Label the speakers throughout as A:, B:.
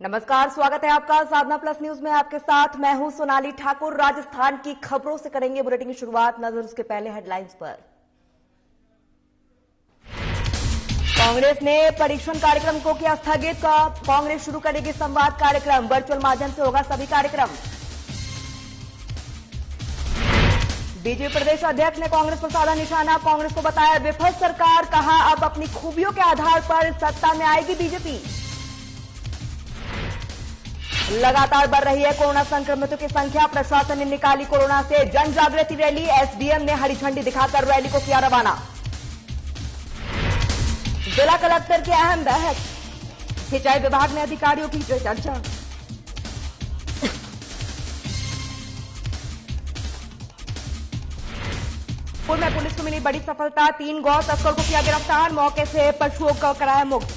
A: नमस्कार, स्वागत है आपका साधना प्लस न्यूज में। आपके साथ मैं हूं सोनाली ठाकुर। राजस्थान की खबरों से करेंगे बुलेटिन की शुरुआत। नजर उसके पहले हेडलाइंस पर। कांग्रेस ने परीक्षण कार्यक्रम को किया स्थगित। कांग्रेस शुरू करेगी संवाद कार्यक्रम, वर्चुअल माध्यम से होगा सभी कार्यक्रम। बीजेपी प्रदेश अध्यक्ष ने कांग्रेस पर साधा निशाना, कांग्रेस को बताया विफल सरकार, कहा अब अपनी खूबियों के आधार पर सत्ता में आएगी बीजेपी। लगातार बढ़ रही है कोरोना संक्रमितों की संख्या, प्रशासन ने निकाली कोरोना से जन जागृति रैली, एसडीएम ने हरी झंडी दिखाकर रैली को किया रवाना। जिला कलेक्टर की अहम बैठक, सिंचाई विभाग ने अधिकारियों की चर्चा। पूर्व में पुलिस को मिली बड़ी सफलता, 3 गौ तस्कर को किया गिरफ्तार, मौके से पशुओं को कराया मुक्त।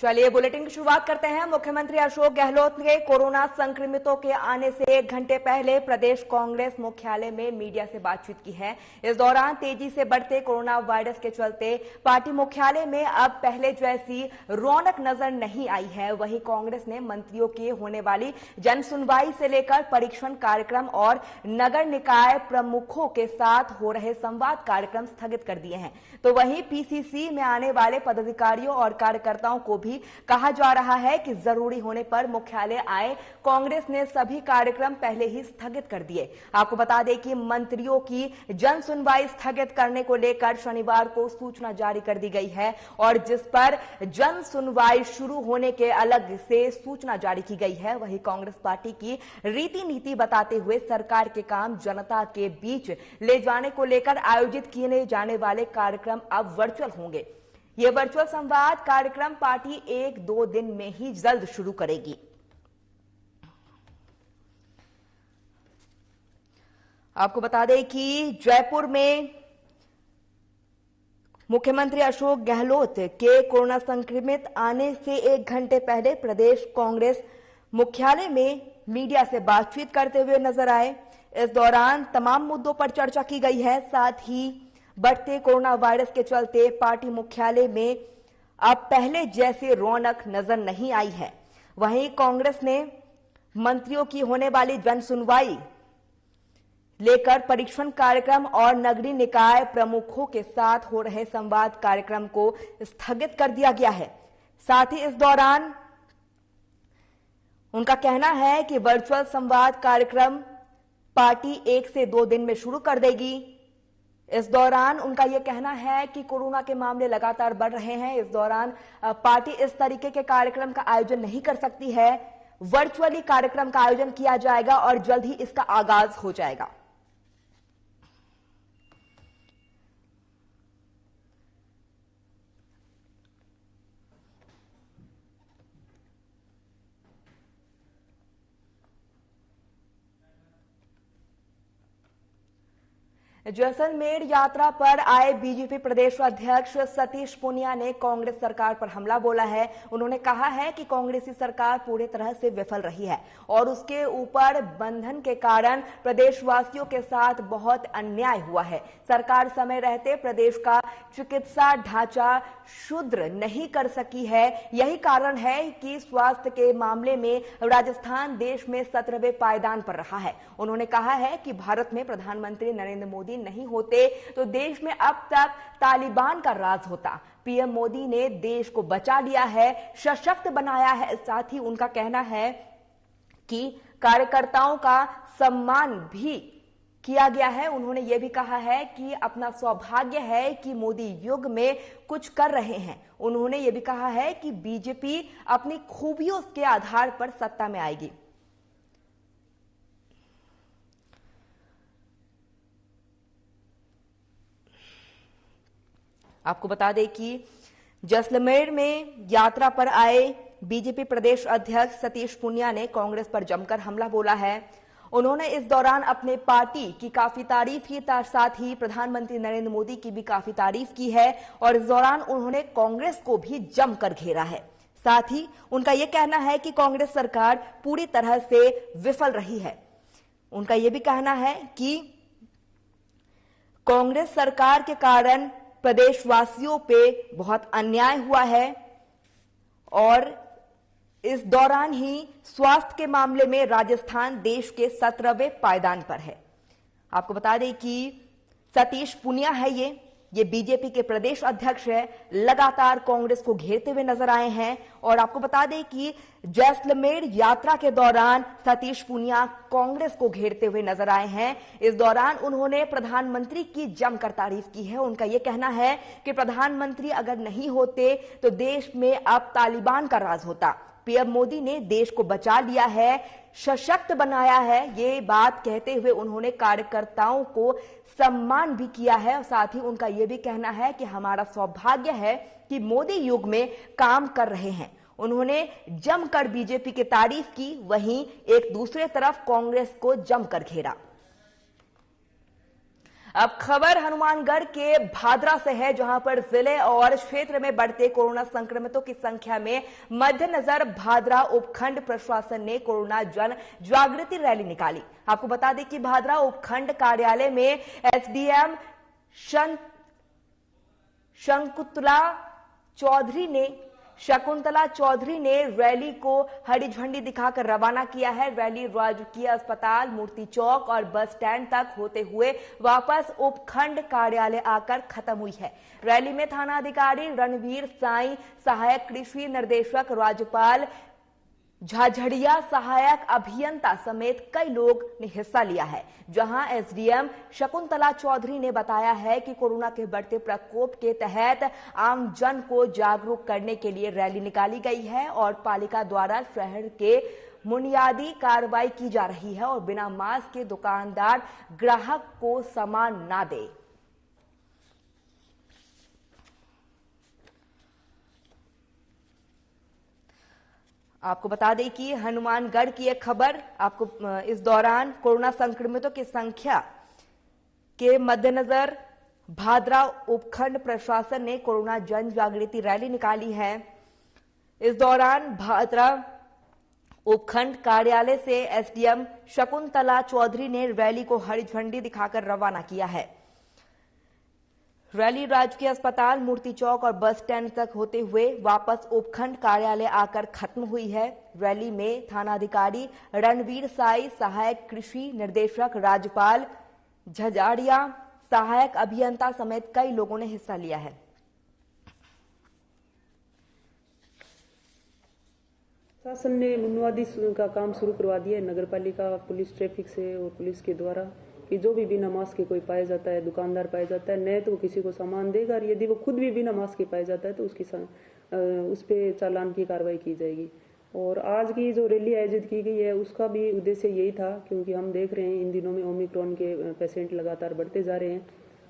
A: चलिए बुलेटिन की शुरुआत करते हैं। मुख्यमंत्री अशोक गहलोत ने कोरोना संक्रमितों के आने से 1 घंटे पहले प्रदेश कांग्रेस मुख्यालय में मीडिया से बातचीत की है। इस दौरान तेजी से बढ़ते कोरोना वायरस के चलते पार्टी मुख्यालय में अब पहले जैसी रौनक नजर नहीं आई है। वहीं कांग्रेस ने मंत्रियों की होने वाली जन सुनवाई से लेकर परीक्षण कार्यक्रम और नगर निकाय प्रमुखों के साथ हो रहे संवाद कार्यक्रम स्थगित कर दिए हैं। तो वहीं पीसीसी में आने वाले पदाधिकारियों और कार्यकर्ताओं को भी कहा जा रहा है कि जरूरी होने पर मुख्यालय आए। कांग्रेस ने सभी कार्यक्रम पहले ही स्थगित कर दिए। आपको बता दें कि मंत्रियों की जन सुनवाई स्थगित करने को लेकर शनिवार को सूचना जारी कर दी गई है और जिस पर जन सुनवाई शुरू होने के अलग से सूचना जारी की गई है। वहीं कांग्रेस पार्टी की रीति नीति बताते हुए सरकार के काम जनता के बीच ले जाने को लेकर आयोजित किए जाने वाले कार्यक्रम अब वर्चुअल होंगे। ये वर्चुअल संवाद कार्यक्रम पार्टी 1-2 दिन में ही जल्द शुरू करेगी। आपको बता दें कि जयपुर में मुख्यमंत्री अशोक गहलोत के कोरोना संक्रमित आने से 1 घंटे पहले प्रदेश कांग्रेस मुख्यालय में मीडिया से बातचीत करते हुए नजर आए। इस दौरान तमाम मुद्दों पर चर्चा की गई है। साथ ही बढ़ते कोरोना वायरस के चलते पार्टी मुख्यालय में अब पहले जैसी रौनक नजर नहीं आई है। वहीं कांग्रेस ने मंत्रियों की होने वाली जन सुनवाई लेकर परीक्षण कार्यक्रम और नगरीय निकाय प्रमुखों के साथ हो रहे संवाद कार्यक्रम को स्थगित कर दिया गया है। साथ ही इस दौरान उनका कहना है कि वर्चुअल संवाद कार्यक्रम पार्टी 1 से 2 दिन में शुरू कर देगी। इस दौरान उनका यह कहना है कि कोरोना के मामले लगातार बढ़ रहे हैं। इस दौरान पार्टी इस तरीके के कार्यक्रम का आयोजन नहीं कर सकती है। वर्चुअली कार्यक्रम का आयोजन किया जाएगा और जल्द ही इसका आगाज हो जाएगा। जैसलमेर यात्रा पर आए बीजेपी प्रदेश अध्यक्ष सतीश पूनिया ने कांग्रेस सरकार पर हमला बोला है। उन्होंने कहा है कि कांग्रेसी सरकार पूरी तरह से विफल रही है और उसके ऊपर बंधन के कारण प्रदेशवासियों के साथ बहुत अन्याय हुआ है। सरकार समय रहते प्रदेश का चिकित्सा ढांचा सुदृढ़ नहीं कर सकी है। यही कारण है कि स्वास्थ्य के मामले में राजस्थान देश में 17वें पायदान पर रहा है। उन्होंने कहा है कि भारत में प्रधानमंत्री नरेंद्र मोदी नहीं होते तो देश में अब तक तालिबान का राज होता। पीएम मोदी ने देश को बचा लिया है, सशक्त बनाया है। साथ ही उनका कहना है कि कार्यकर्ताओं का सम्मान भी किया गया है। उन्होंने यह भी कहा है कि अपना सौभाग्य है कि मोदी युग में कुछ कर रहे हैं। उन्होंने यह भी कहा है कि बीजेपी अपनी खूबियों के आधार पर सत्ता में आएगी। आपको बता दें कि जैसलमेर में यात्रा पर आए बीजेपी प्रदेश अध्यक्ष सतीश पूनिया ने कांग्रेस पर जमकर हमला बोला है। उन्होंने इस दौरान अपने पार्टी की काफी तारीफ की, साथ ही प्रधानमंत्री नरेंद्र मोदी की भी काफी तारीफ की है और इस दौरान उन्होंने कांग्रेस को भी जमकर घेरा है। साथ ही उनका यह कहना है कि कांग्रेस सरकार पूरी तरह से विफल रही है। उनका यह भी कहना है कि कांग्रेस सरकार के कारण प्रदेशवासियों पे बहुत अन्याय हुआ है और इस दौरान ही स्वास्थ्य के मामले में राजस्थान देश के 17वें पायदान पर है। आपको बता दें कि सतीश पूनिया है ये बीजेपी के प्रदेश अध्यक्ष है, लगातार कांग्रेस को घेरते हुए नजर आए हैं। और आपको बता दें कि जैसलमेर यात्रा के दौरान सतीश पूनिया कांग्रेस को घेरते हुए नजर आए हैं। इस दौरान उन्होंने प्रधानमंत्री की जमकर तारीफ की है। उनका यह कहना है कि प्रधानमंत्री अगर नहीं होते तो देश में अब तालिबान का राज होता। पीएम मोदी ने देश को बचा लिया है, सशक्त बनाया है। ये बात कहते हुए उन्होंने कार्यकर्ताओं को सम्मान भी किया है और साथ ही उनका यह भी कहना है कि हमारा सौभाग्य है कि मोदी युग में काम कर रहे हैं। उन्होंने जमकर बीजेपी की तारीफ की, वहीं एक दूसरे तरफ कांग्रेस को जमकर घेरा। अब खबर हनुमानगढ़ के भादरा से है, जहां पर जिले और क्षेत्र में बढ़ते कोरोना संक्रमितों की संख्या में मद्देनजर भादरा उपखंड प्रशासन ने कोरोना जन जागृति रैली निकाली। आपको बता दें कि भादरा उपखंड कार्यालय में एसडीएम शकुंतला चौधरी ने रैली को हरी झंडी दिखाकर रवाना किया है। रैली राजकीय अस्पताल, मूर्ति चौक और बस स्टैंड तक होते हुए वापस उपखंड कार्यालय आकर खत्म हुई है। रैली में थाना अधिकारी रणवीर साई, सहायक कृषि निर्देशक राज्यपाल झाझड़िया, सहायक अभियंता समेत कई लोग ने हिस्सा लिया है। जहां एसडीएम शकुंतला चौधरी ने बताया है कि कोरोना के बढ़ते प्रकोप के तहत आम जन को जागरूक करने के लिए रैली निकाली गई है और पालिका द्वारा शहर के बुनियादी कार्रवाई की जा रही है और बिना मास्क के दुकानदार ग्राहक को सामान ना दे। आपको बता दें कि हनुमानगढ़ की एक खबर आपको इस दौरान कोरोना संक्रमितों की संख्या के मद्देनजर भादरा उपखंड प्रशासन ने कोरोना जन जागृति रैली निकाली है। इस दौरान भादरा उपखंड कार्यालय से एसडीएम शकुंतला चौधरी ने रैली को हरी झंडी दिखाकर रवाना किया है। रैली राजकीय अस्पताल, मूर्ति चौक और बस स्टैंड तक होते हुए वापस उपखंड कार्यालय आकर खत्म हुई है। रैली में थानाधिकारी रणवीर साई, सहायक कृषि निर्देशक राज्यपाल झझाड़िया, सहायक अभियंता समेत कई लोगों ने हिस्सा लिया है।
B: शासन ने बुनियादी का काम शुरू करवा दिया है, नगर पालिका, पुलिस, ट्रैफिक से और पुलिस के द्वारा, कि जो भी बिना मास्क के कोई पाया जाता है, दुकानदार पाया जाता है, नहीं तो वो किसी को सामान देगा और यदि वो खुद भी बिना मास्क के पाया जाता है तो उस पे चालान की कार्रवाई की जाएगी। और आज की जो रैली आयोजित की गई है उसका भी उद्देश्य यही था, क्योंकि हम देख रहे हैं इन दिनों में ओमिक्रॉन के पेशेंट लगातार बढ़ते जा रहे हैं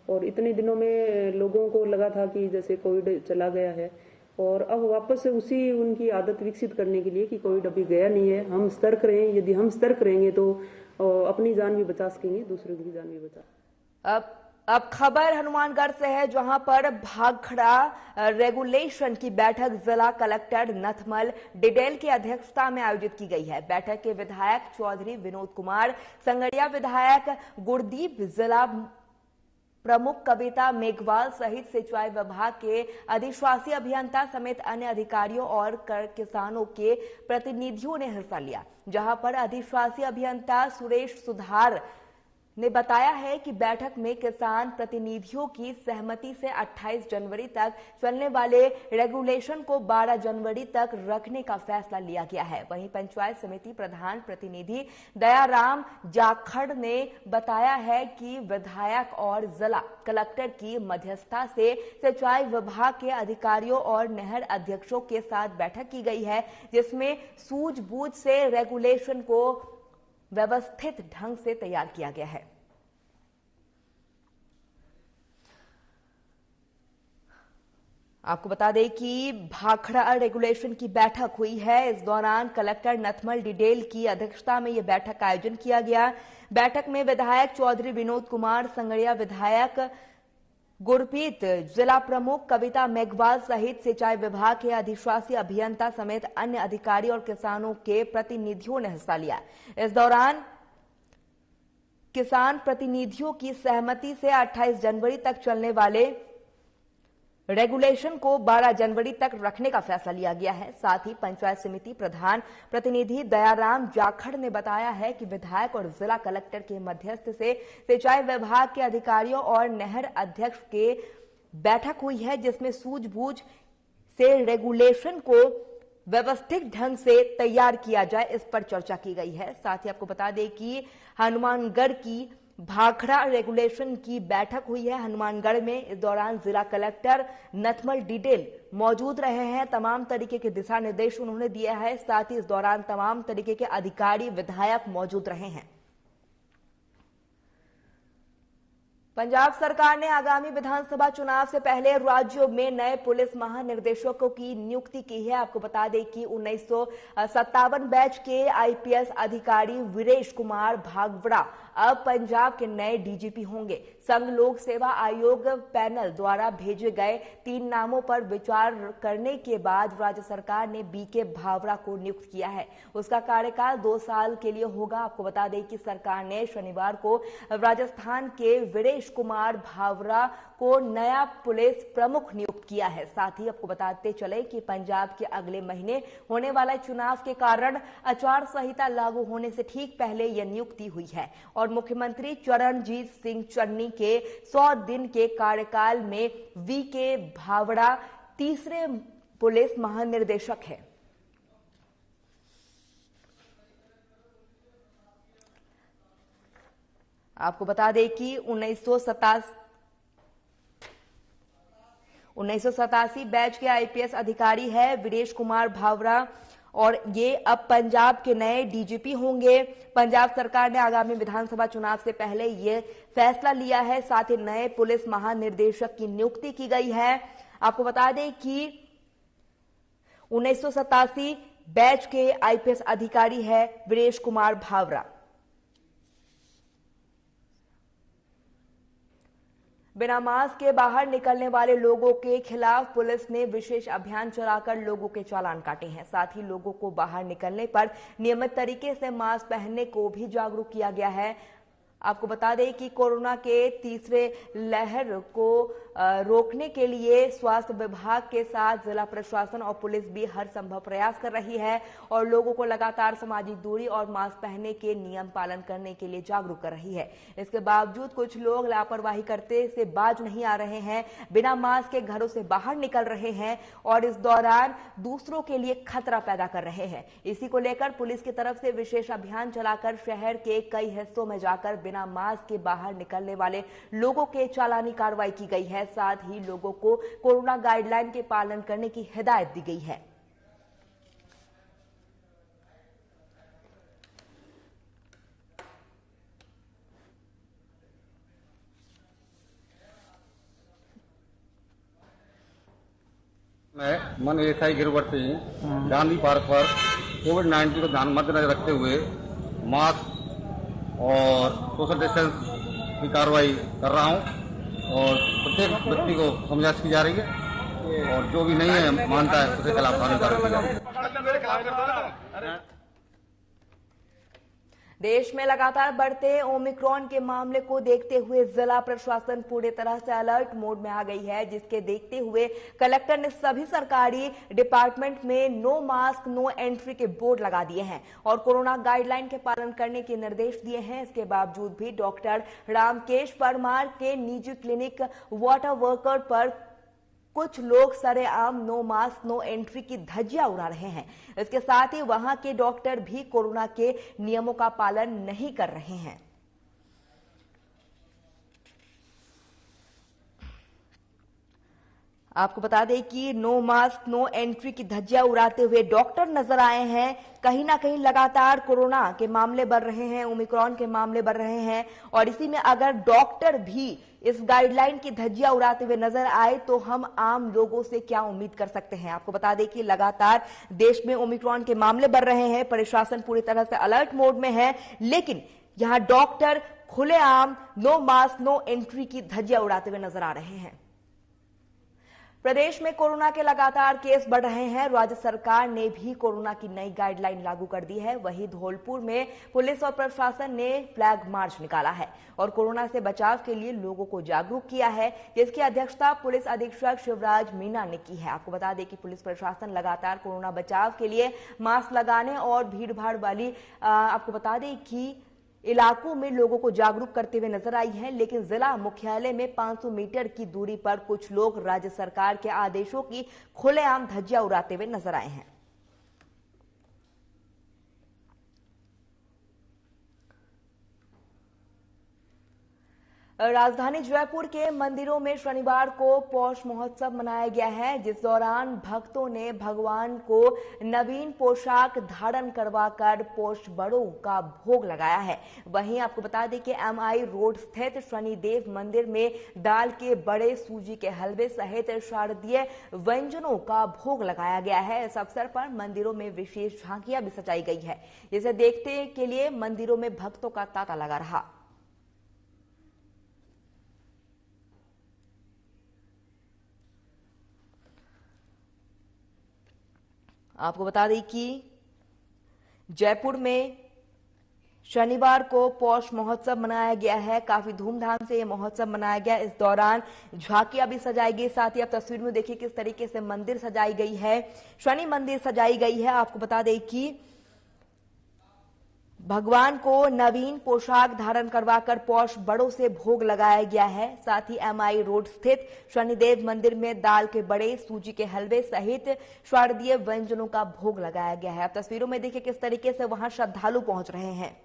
B: और इतने दिनों में लोगों को लगा था कि जैसे कोविड चला गया है और अब वापस से उसी उनकी आदत विकसित करने के लिए कि कोविड अभी गया नहीं है, हम सतर्क रहें। यदि हम सतर्क रहेंगे तो अपनी जान भी बचा सकेंगे, दूसरों की जान भी बचा।
A: अब खबर हनुमानगढ़ से है, जहां पर भाखड़ा रेगुलेशन की बैठक जिला कलेक्टर नथमल डिडेल की अध्यक्षता में आयोजित की गई है। बैठक के विधायक चौधरी विनोद कुमार, संगड़िया विधायक गुरदीप, जिला प्रमुख कविता मेघवाल सहित सिंचाई विभाग के अधिशासी अभियंता समेत अन्य अधिकारियों और किसानों के प्रतिनिधियों ने हिस्सा लिया। जहां पर अधिशासी अभियंता सुरेश सुधार ने बताया है कि बैठक में किसान प्रतिनिधियों की सहमति से 28 जनवरी तक चलने वाले रेगुलेशन को 12 जनवरी तक रखने का फैसला लिया गया है। वहीं पंचायत समिति प्रधान प्रतिनिधि दयाराम जाखड़ ने बताया है कि विधायक और जिला कलेक्टर की मध्यस्थता से सिंचाई विभाग के अधिकारियों और नहर अध्यक्षों के साथ बैठक की गई है, जिसमें सूझबूझ से रेगुलेशन को व्यवस्थित ढंग से तैयार किया गया है। आपको बता दें कि भाखड़ा रेगुलेशन की बैठक हुई है। इस दौरान कलेक्टर नथमल डिडेल की अध्यक्षता में यह बैठक का आयोजन किया गया। बैठक में विधायक चौधरी विनोद कुमार, संगड़िया विधायक गुरप्रीत, जिला प्रमुख कविता मेघवाल सहित सिंचाई विभाग के अधिशासी अभियंता समेत अन्य अधिकारी और किसानों के प्रतिनिधियों ने हिस्सा लिया। इस दौरान किसान प्रतिनिधियों की सहमति से 28 जनवरी तक चलने वाले रेगुलेशन को 12 जनवरी तक रखने का फैसला लिया गया है। साथ ही पंचायत समिति प्रधान प्रतिनिधि दयाराम जाखड़ ने बताया है कि विधायक और जिला कलेक्टर के मध्यस्थ से सिंचाई विभाग के अधिकारियों और नहर अध्यक्ष के बैठक हुई है, जिसमें सूझबूझ से रेगुलेशन को व्यवस्थित ढंग से तैयार किया जाए, इस पर चर्चा की गई है। साथ ही आपको बता दें कि हनुमानगढ़ की भाखड़ा रेगुलेशन की बैठक हुई है हनुमानगढ़ में। इस दौरान जिला कलेक्टर नथमल डिडेल मौजूद रहे हैं। तमाम तरीके के दिशा निर्देश उन्होंने दिया है। साथ ही इस दौरान तमाम तरीके के अधिकारी विधायक मौजूद रहे हैं। पंजाब सरकार ने आगामी विधानसभा चुनाव से पहले राज्यों में नए पुलिस महानिर्देशकों की नियुक्ति की है। आपको बता दें कि 1957 बैच के आईपीएस अधिकारी वीरेश कुमार भागवड़ा अब पंजाब के नए डीजीपी होंगे। संघ लोक सेवा आयोग पैनल द्वारा भेजे गए 3 नामों पर विचार करने के बाद राज्य सरकार ने बीके भावड़ा को नियुक्त किया है। उसका कार्यकाल 2 साल के लिए होगा। आपको बता दें कि सरकार ने शनिवार को राजस्थान के वीरेश कुमार भावड़ा को नया पुलिस प्रमुख नियुक्त किया है। साथ ही आपको बताते चले कि पंजाब के अगले महीने होने वाले चुनाव के कारण आचार संहिता लागू होने से ठीक पहले यह नियुक्ति हुई है और मुख्यमंत्री चरणजीत सिंह चन्नी के 100 दिन के कार्यकाल में वीके भावड़ा तीसरे पुलिस महानिर्देशक है। आपको बता दें कि 1987 बैच के आईपीएस अधिकारी है वीरेश कुमार भावड़ा और ये अब पंजाब के नए डीजीपी होंगे। पंजाब सरकार ने आगामी विधानसभा चुनाव से पहले ये फैसला लिया है। साथ ही नए पुलिस महानिर्देशक की नियुक्ति की गई है। आपको बता दें कि 1987 बैच के आईपीएस अधिकारी है वीरेश कुमार भावड़ा। बिना मास्क के बाहर निकलने वाले लोगों के खिलाफ पुलिस ने विशेष अभियान चलाकर लोगों के चालान काटे हैं। साथ ही लोगों को बाहर निकलने पर नियमित तरीके से मास्क पहनने को भी जागरूक किया गया है। आपको बता दें कि कोरोना के तीसरे लहर को रोकने के लिए स्वास्थ्य विभाग के साथ जिला प्रशासन और पुलिस भी हर संभव प्रयास कर रही है और लोगों को लगातार सामाजिक दूरी और मास्क पहनने के नियम पालन करने के लिए जागरूक कर रही है। इसके बावजूद कुछ लोग लापरवाही करते से बाज नहीं आ रहे हैं, बिना मास्क के घरों से बाहर निकल रहे हैं और इस दौरान दूसरों के लिए खतरा पैदा कर रहे हैं। इसी को लेकर पुलिस की तरफ से विशेष अभियान चलाकर शहर के कई हिस्सों में जाकर बिना मास्क के बाहर निकलने वाले लोगों के चालानी कार्रवाई की गई है। साथ ही लोगों को कोरोना गाइडलाइन के पालन करने की हिदायत दी गई है।
C: मैं मन एएसआई गिरवट सिंह गांधी पार्क पर कोविड-19 को ध्यान मद्देनजर रखते हुए मास्क और सोशल डिस्टेंस की कार्रवाई कर रहा हूं और प्रत्येक व्यक्ति को समझाइश की जा रही है और जो भी नहीं है मानता है उसके खिलाफ कानूनी कार्रवाई की जा रही है।
A: देश में लगातार बढ़ते ओमिक्रॉन के मामले को देखते हुए जिला प्रशासन पूरी तरह से अलर्ट मोड में आ गई है, जिसके देखते हुए कलेक्टर ने सभी सरकारी डिपार्टमेंट में नो मास्क नो एंट्री के बोर्ड लगा दिए हैं और कोरोना गाइडलाइन के पालन करने के निर्देश दिए हैं। इसके बावजूद भी डॉक्टर रामकेश परमार के निजी क्लिनिक वाटर वर्कर पर कुछ लोग सरेआम नो मास्क नो एंट्री की धज्जियां उड़ा रहे हैं। इसके साथ ही वहां के डॉक्टर भी कोरोना के नियमों का पालन नहीं कर रहे हैं। आपको बता दें कि नो मास्क नो एंट्री की धज्जियां उड़ाते हुए डॉक्टर नजर आए हैं। कहीं ना कहीं लगातार कोरोना के मामले बढ़ रहे हैं, ओमिक्रॉन के मामले बढ़ रहे हैं और इसी में अगर डॉक्टर भी इस गाइडलाइन की धज्जियां उड़ाते हुए नजर आए तो हम आम लोगों से क्या उम्मीद कर सकते हैं। आपको बता दें कि लगातार देश में ओमिक्रॉन के मामले बढ़ रहे हैं, प्रशासन पूरी तरह से अलर्ट मोड में है, लेकिन यहां डॉक्टर खुलेआम नो मास्क नो एंट्री की धज्जियां उड़ाते हुए नजर आ रहे हैं। प्रदेश में कोरोना के लगातार केस बढ़ रहे हैं। राज्य सरकार ने भी कोरोना की नई गाइडलाइन लागू कर दी है। वहीं धौलपुर में पुलिस और प्रशासन ने फ्लैग मार्च निकाला है और कोरोना से बचाव के लिए लोगों को जागरूक किया है, जिसकी अध्यक्षता पुलिस अधीक्षक शिवराज मीणा ने की है। आपको बता दें कि पुलिस प्रशासन लगातार कोरोना बचाव के लिए मास्क लगाने और भीड़भाड़ वाली आपको बता दें कि इलाकों में लोगों को जागरूक करते हुए नजर आई है। लेकिन जिला मुख्यालय में 500 मीटर की दूरी पर कुछ लोग राज्य सरकार के आदेशों की खुलेआम धज्जियां उड़ाते हुए नजर आए हैं। राजधानी जयपुर के मंदिरों में शनिवार को पौष महोत्सव मनाया गया है, जिस दौरान भक्तों ने भगवान को नवीन पोशाक धारण करवाकर पौष बड़ों का भोग लगाया है। वहीं आपको बता दें कि एमआई रोड स्थित शनिदेव मंदिर में दाल के बड़े, सूजी के हलवे सहित शारदीय व्यंजनों का भोग लगाया गया है। इस अवसर पर मंदिरों में विशेष झांकियां भी सजाई गई है, जिसे देखने के लिए मंदिरों में भक्तों का तांता लगा रहा। आपको बता दें कि जयपुर में शनिवार को पौष महोत्सव मनाया गया है। काफी धूमधाम से यह महोत्सव मनाया गया। इस दौरान झांकियां भी सजाई गई। साथ ही आप तस्वीर में देखिए किस तरीके से मंदिर सजाई गई है, शनि मंदिर सजाई गई है। आपको बता दें कि भगवान को नवीन पोशाक धारण करवाकर पौष बड़ों से भोग लगाया गया है। साथ ही एमआई रोड स्थित शनिदेव मंदिर में दाल के बड़े, सूजी के हलवे सहित शारदीय व्यंजनों का भोग लगाया गया है। आप तस्वीरों में देखिए किस तरीके से वहां श्रद्धालु पहुंच रहे हैं।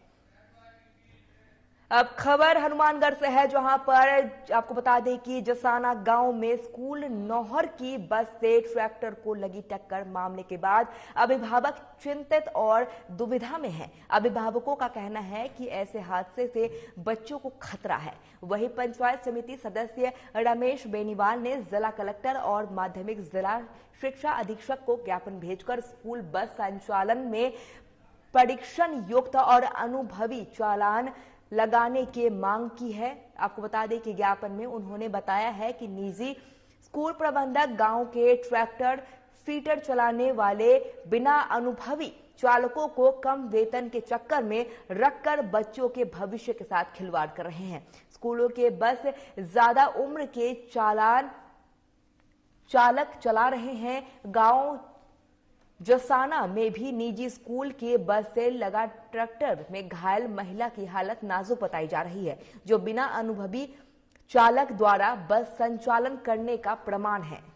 A: अब खबर हनुमानगढ़ से है, जहां पर आपको बता दें कि जसाना गांव में स्कूल नौहर की बस से ट्रैक्टर को लगी टक्कर मामले के बाद अभिभावक चिंतित और दुविधा में हैं। अभिभावकों का कहना है कि ऐसे हादसे से बच्चों को खतरा है। वहीं पंचायत समिति सदस्य रमेश बेनीवाल ने जिला कलेक्टर और माध्यमिक जिला शिक्षा अधीक्षक को ज्ञापन भेजकर स्कूल बस संचालन में परीक्षण युक्त और अनुभवी चालान लगाने की मांग की है। आपको बता दें कि ज्ञापन में उन्होंने बताया है कि निजी स्कूल प्रबंधक गांव के ट्रैक्टर फीटर चलाने वाले बिना अनुभवी चालकों को कम वेतन के चक्कर में रखकर बच्चों के भविष्य के साथ खिलवाड़ कर रहे हैं। स्कूलों के बस ज्यादा उम्र के चालक चला रहे हैं। गांव जसाना में भी निजी स्कूल के बस से लगा ट्रैक्टर में घायल महिला की हालत नाजुक बताई जा रही है, जो बिना अनुभवी चालक द्वारा बस संचालन करने का प्रमाण है।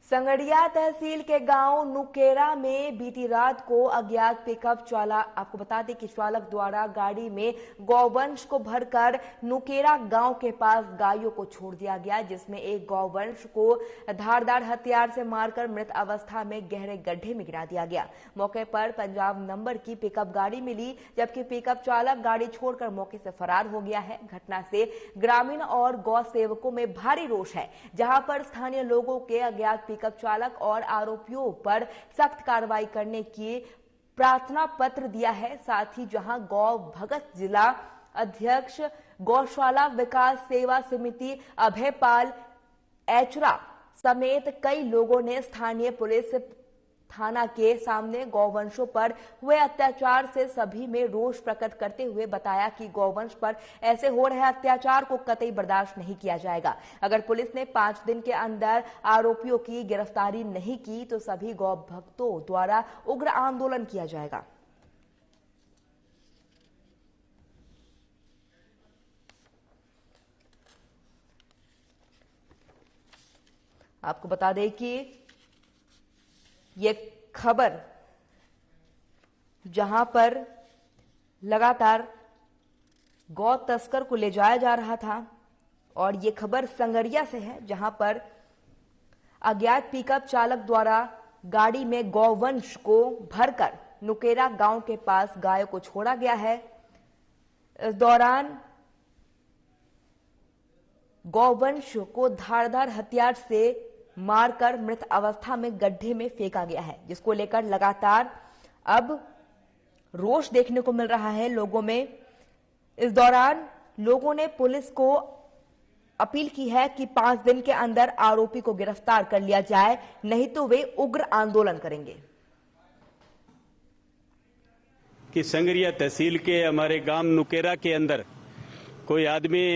A: संगड़िया तहसील के गांव नुकेरा में बीती रात को अज्ञात पिकअप चालक, आपको बता दें कि चालक द्वारा गाड़ी में गौवंश को भरकर नुकेरा गांव के पास गायों को छोड़ दिया गया, जिसमें एक गौवंश को धारदार हथियार से मारकर मृत अवस्था में गहरे गड्ढे में गिरा दिया गया। मौके पर पंजाब नंबर की पिकअप गाड़ी मिली, जबकि पिकअप चालक गाड़ी छोड़कर मौके से फरार हो गया है। घटना से ग्रामीण और गौ सेवकों में भारी रोष है, जहां पर स्थानीय लोगों के अज्ञात पिकअप चालक और आरोपियों पर सख्त कार्रवाई करने की प्रार्थना पत्र दिया है। साथ ही जहां गौ भगत जिला अध्यक्ष गौशाला विकास सेवा समिति अभयपाल एचरा समेत कई लोगों ने स्थानीय पुलिस थाना के सामने गौवंशों पर हुए अत्याचार से सभी में रोष प्रकट करते हुए बताया कि गौवंश पर ऐसे हो रहे अत्याचार को कतई बर्दाश्त नहीं किया जाएगा। अगर पुलिस ने 5 दिन के अंदर आरोपियों की गिरफ्तारी नहीं की तो सभी गौ भक्तों द्वारा उग्र आंदोलन किया जाएगा। आपको बता दें कि ये खबर जहां पर लगातार गौ तस्कर को ले जाया जा रहा था, और ये खबर संगड़िया से है, जहां पर अज्ञात पिकअप चालक द्वारा गाड़ी में गौवंश को भरकर नुकेरा गांव के पास गायों को छोड़ा गया है। इस दौरान गौवंश को धारदार हथियार से मारकर मृत अवस्था में गड्ढे में फेंका गया है, जिसको लेकर लगातार अब रोष देखने को मिल रहा है लोगों में। इस दौरान लोगों ने पुलिस को अपील की है कि 5 दिन के अंदर आरोपी को गिरफ्तार कर लिया जाए, नहीं तो वे उग्र आंदोलन करेंगे।
D: कि संगरिया तहसील के हमारे गांव नुकेरा के अंदर कोई आदमी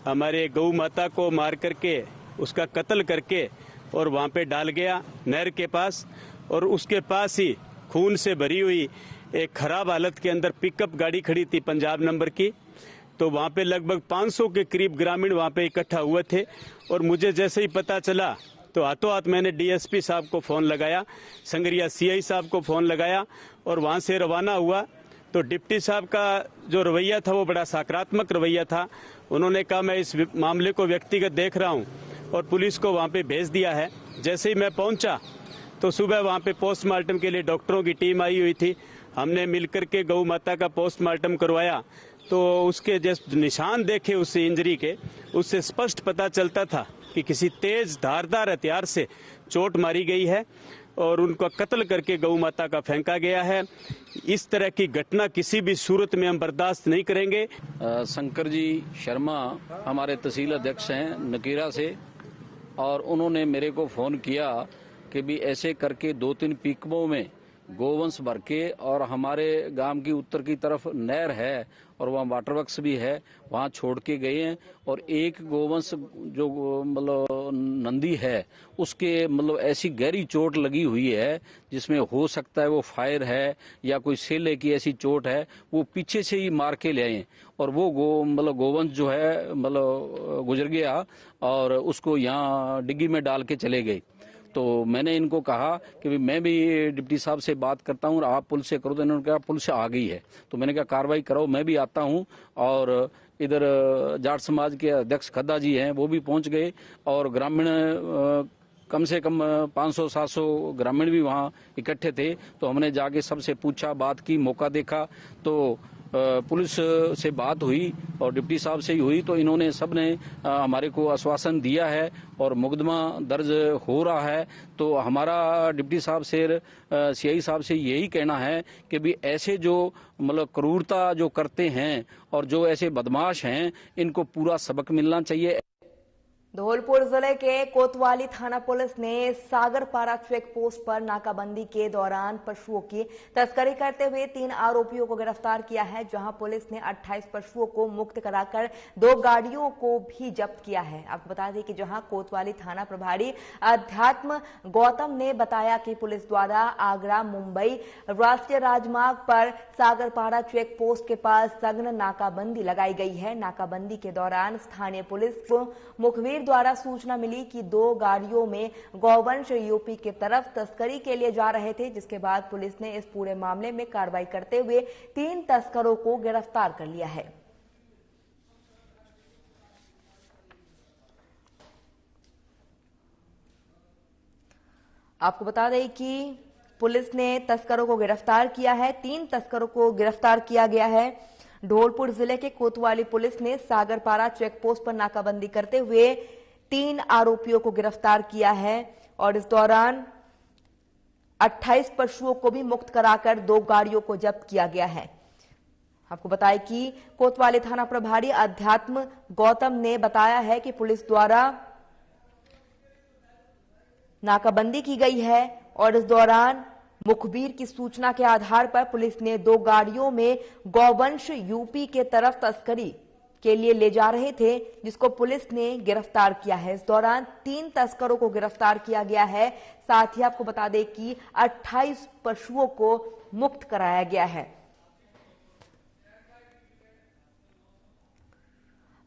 D: हमारे गौ माता को मार करके उसका कत्ल करके और वहां पे डाल गया नहर के पास, और उसके पास ही खून से भरी हुई एक खराब हालत के अंदर पिकअप गाड़ी खड़ी थी पंजाब नंबर की। तो वहां पे लगभग 500 के करीब ग्रामीण वहां पे इकट्ठा हुए थे, और मुझे जैसे ही पता चला तो हाथों हाथ मैंने डीएसपी साहब को फोन लगाया, संगरिया सीआई साहब को फोन लगाया और वहां से रवाना हुआ। तो डिप्टी साहब का जो रवैया था वो बड़ा सकारात्मक रवैया था। उन्होंने कहा मैं इस मामले को व्यक्तिगत देख रहा हूं, और पुलिस को वहां पे भेज दिया है। जैसे ही मैं पहुंचा तो सुबह वहां पे पोस्टमार्टम के लिए डॉक्टरों की टीम आई हुई थी। हमने मिलकर के गौ माता का पोस्टमार्टम करवाया, तो उसके जैसे निशान देखे उस इंजरी के, उससे स्पष्ट पता चलता था कि किसी तेज धारदार हथियार से चोट मारी गई है और उनका कत्ल करके गौ माता का फेंका गया है। इस तरह की घटना किसी भी सूरत में हम बर्दाश्त नहीं करेंगे।
E: शंकर जी शर्मा हमारे तहसील अध्यक्ष हैं नकीरा से, और उन्होंने मेरे को फोन किया कि भी ऐसे करके 2-3 पिकअपों में गोवंश भर के, और हमारे गांव की उत्तर की तरफ नहर है और वहाँ वाटर वर्क्स भी है, वहाँ छोड़ के गए हैं। और एक गोवंश जो मतलब नंदी है उसके मतलब ऐसी गहरी चोट लगी हुई है जिसमें हो सकता है वो फायर है या कोई सेले की ऐसी चोट है, वो पीछे से ही मार के ले आए और वो गोवंश जो है मतलब गुजर गया और उसको यहाँ डिग्गी में डाल के चले गए। तो मैंने इनको कहा कि मैं भी डिप्टी साहब से बात करता हूँ और आप पुलिस से करो, तो इन्होंने कहा पुलिस आ गई है। तो मैंने कहा कार्रवाई करो, मैं भी आता हूँ। और इधर जाट समाज के अध्यक्ष खद्दा जी हैं, वो भी पहुंच गए, और ग्रामीण कम से कम 500-700 ग्रामीण भी वहाँ इकट्ठे थे। तो हमने जाके सबसे पूछा, बात की, मौका देखा, तो पुलिस से बात हुई और डिप्टी साहब से ही हुई। तो इन्होंने सबने हमारे को आश्वासन दिया है और मुकदमा दर्ज हो रहा है। तो हमारा डिप्टी साहब से सीआई साहब से यही कहना है कि भी ऐसे जो मतलब क्रूरता जो करते हैं और जो ऐसे बदमाश हैं, इनको पूरा सबक मिलना चाहिए।
A: धौलपुर जिले के कोतवाली थाना पुलिस ने सागरपारा चेक पोस्ट पर नाकाबंदी के दौरान पशुओं की तस्करी करते हुए 3 आरोपियों को गिरफ्तार किया है, जहां पुलिस ने 28 पशुओं को मुक्त कराकर 2 गाड़ियों को भी जब्त किया है। आपको बता दें कि जहां कोतवाली थाना प्रभारी अध्यात्म गौतम ने बताया कि पुलिस द्वारा आगरा मुंबई राष्ट्रीय राजमार्ग पर सागरपारा चेक पोस्ट के पास सघन नाकाबंदी लगाई गई है। नाकाबंदी के दौरान स्थानीय पुलिस को मुखबिर द्वारा सूचना मिली कि 2 गाड़ियों में गौवंश यूपी की तरफ तस्करी के लिए जा रहे थे, जिसके बाद पुलिस ने इस पूरे मामले में कार्रवाई करते हुए 3 तस्करों को गिरफ्तार कर लिया है। आपको बता दें कि पुलिस ने तस्करों को गिरफ्तार किया है, 3 तस्करों को गिरफ्तार किया गया है। धौलपुर जिले के कोतवाली पुलिस ने सागरपारा चेक पोस्ट पर नाकाबंदी करते हुए 3 आरोपियों को गिरफ्तार किया है और इस दौरान 28 पशुओं को भी मुक्त कराकर 2 गाड़ियों को जब्त किया गया है। आपको बताएं कि कोतवाली थाना प्रभारी अध्यात्म गौतम ने बताया है कि पुलिस द्वारा नाकाबंदी की गई है और इस दौरान मुखबिर की सूचना के आधार पर पुलिस ने 2 गाड़ियों में गौवंश यूपी के तरफ तस्करी के लिए ले जा रहे थे, जिसको पुलिस ने गिरफ्तार किया है। इस दौरान 3 तस्करों को गिरफ्तार किया गया है। साथ ही आपको बता दें कि 28 पशुओं को मुक्त कराया गया है।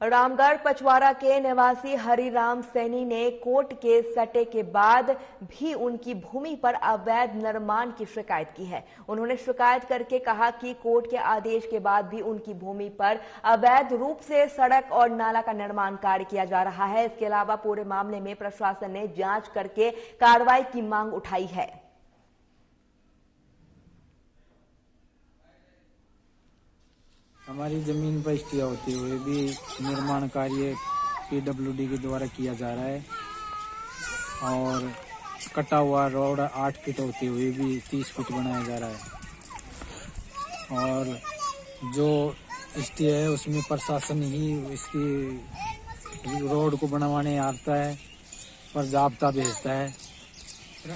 A: रामगढ़ पचवारा के निवासी हरिराम सैनी ने कोर्ट के सटे के बाद भी उनकी भूमि पर अवैध निर्माण की शिकायत की है। उन्होंने शिकायत करके कहा कि कोर्ट के आदेश के बाद भी उनकी भूमि पर अवैध रूप से सड़क और नाला का निर्माण कार्य किया जा रहा है। इसके अलावा पूरे मामले में प्रशासन ने जांच करके कार्रवाई की मांग उठाई है।
F: हमारी जमीन पर स्टे होते हुए भी निर्माण कार्य PWD के द्वारा किया जा रहा है और कटा हुआ रोड 8 फीट होते हुए भी 30 फीट बनाया जा रहा है। और जो स्टे है उसमें प्रशासन ही इसकी रोड को बनवाने आता है, पर जाब्ता भेजता है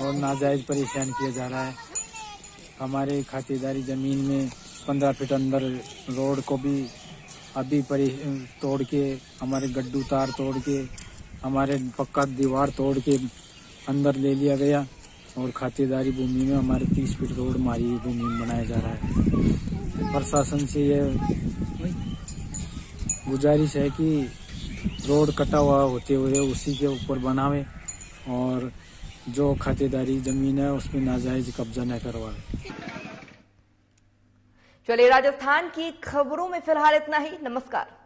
F: और नाजायज परेशान किया जा रहा है। हमारे खातेदारी जमीन में 15 फीट अंदर रोड को भी अभी तोड़ के, हमारे गड्ढू तार तोड़ के, हमारे पक्का दीवार तोड़ के अंदर ले लिया गया और खातेदारी भूमि में हमारे 30 फीट रोड हमारी भूमि में बनाया जा रहा है। प्रशासन से यह गुजारिश है कि रोड कटा हुआ होते हुए उसी के ऊपर बनावे और जो खातेदारी जमीन है उसमें नाजायज कब्जा न करवाए।
A: चलिए, राजस्थान की खबरों में फिलहाल इतना ही। नमस्कार।